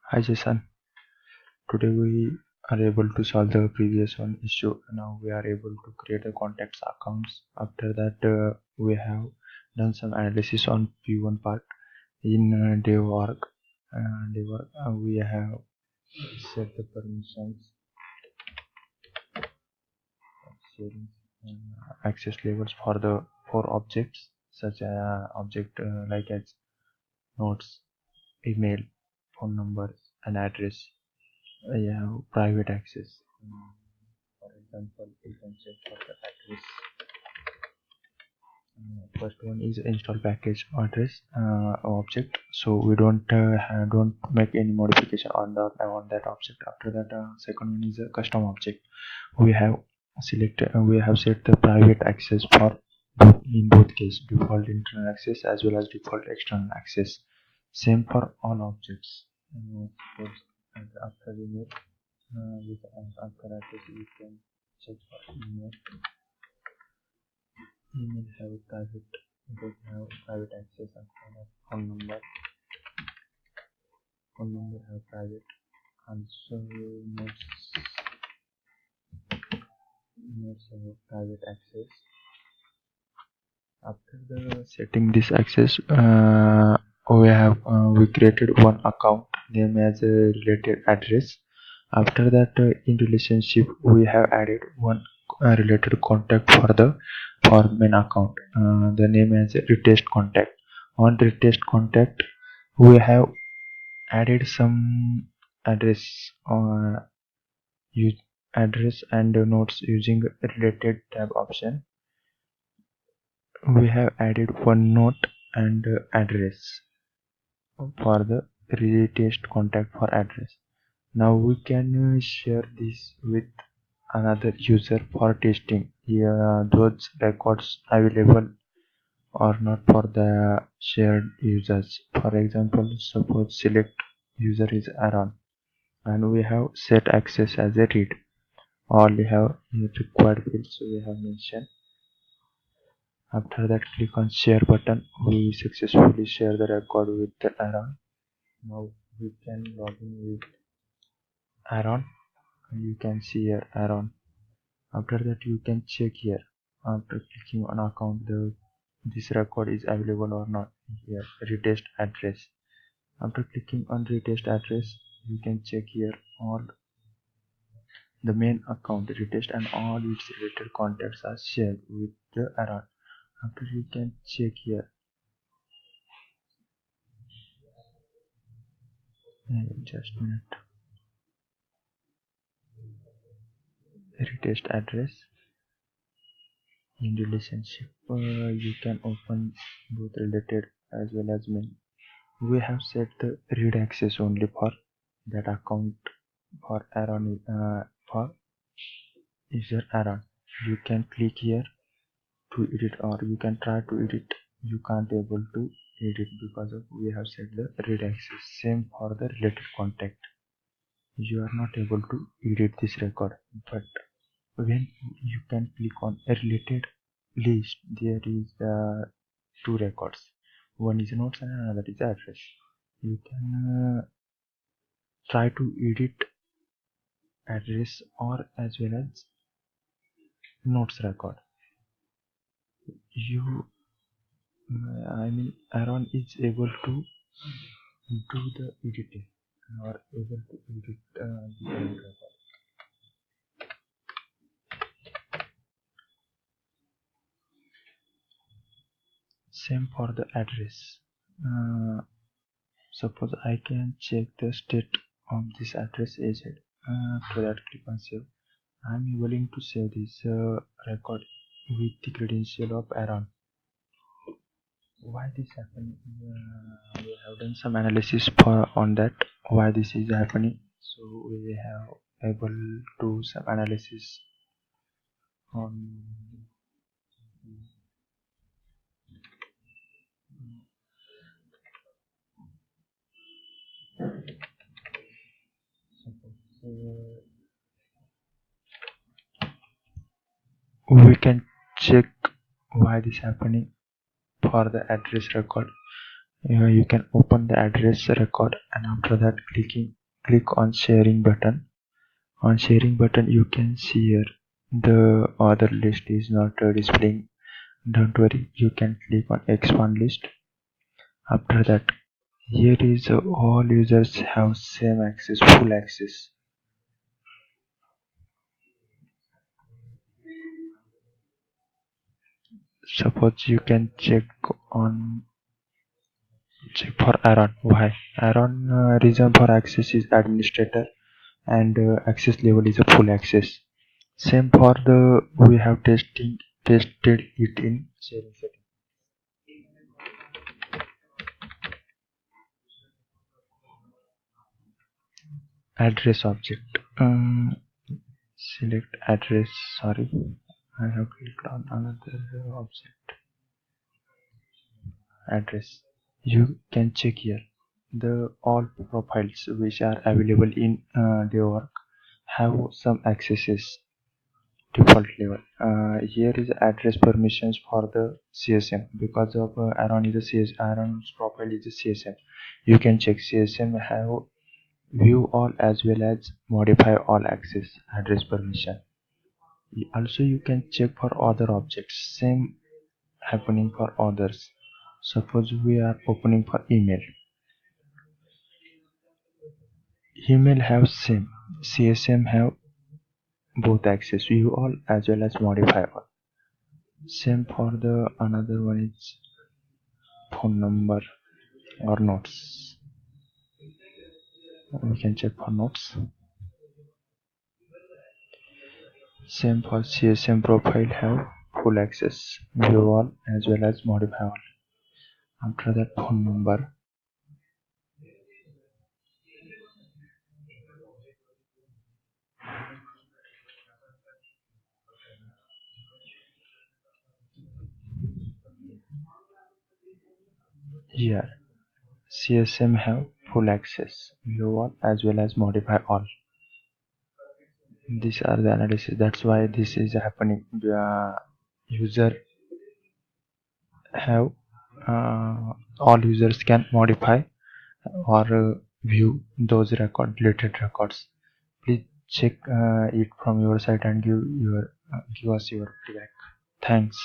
Hi Jason, today we are able to solve the previous one issue. Now we are able to create a contacts accounts. After that we have done some analysis on P1 part in dev.org. We have set the permissions, sharing access levels for the four objects such as object like as notes, email, phone numbers and address. I have private access. For example, you can check for the address. First one is install package address object. So we don't make any modification on that object. After that, second one is a custom object. We have we have set the private access for in both case default internal access as well as default external access. Same for all objects. Suppose after email, after access we can check for email. Email have private, both have private access. After that, phone number have private. Also notes have private access. After the setting this access, we created one account name as a related address. After that, in relationship we have added one related contact for main account. The name as a retest contact. On retest contact we have added some address use address and notes using related tab option. We have added one note and address for the retest contact for address. Now we can share this with another user for testing those records available or not for the shared users. For example, suppose select user is Aaron and we have set access as a read. All we have required fields we have mentioned. After that, click on share button. We successfully share the record with Aaron. Now we can log in with Aaron. You can see here Aaron. After that, you can check here. After clicking on account, this record is available or not. Here, retest address. After clicking on retest address, you can check here all the main account retest and all its related contacts are shared with the Aaron. After you can check here. Just a minute. Retest address. In relationship, you can open both related as well as main. We have set the read access only for that account for Aaron for user Aaron. You can click here to edit or you can try to edit. You can't able to edit because of we have set the read access. Same for the related contact. You are not able to edit this record, but when you can click on a related list, there is two records. One is notes and another is address. You can try to edit address or as well as notes record. Aaron is able to do the editing or able to edit the record. Same for the address. Suppose I can check the state of this address agent. After that, click on save. I'm willing to save this record with the credential of Aaron. Why this happening? We have done some analysis on that. Why this is happening? So we have able to some analysis on. We can check why this happening for the address record. You can open the address record and after that clicking click on sharing button. On sharing button you can see here the other list is not displaying. Don't worry, you can click on expand list. After that, here is all users have same access, full access. Suppose you can check for Aaron. Why? Aaron reason for access is administrator and access level is a full access. Same for the we have tested it in sharing setting. Address object. Select address. Sorry, I have clicked on another object. Address. You can check here. The all profiles which are available in the work have some accesses default level. Here is address permissions for the CSM because of Aaron is a Aaron's profile is a CSM. You can check CSM have view all as well as modify all access address permission. Also you can check for other objects. Same happening for others. Suppose we are opening for email. Email have same. CSM have both access view all as well as modify all. Same for the another one is phone number or notes. We can check for notes. Same for CSM profile have full access view all as well as modify all. After that phone number. Here CSM have full access view all as well as modify all. These are the analysis. That's why this is happening. The user have all users can modify or view those deleted records. Please check it from your side and give us your feedback. Thanks.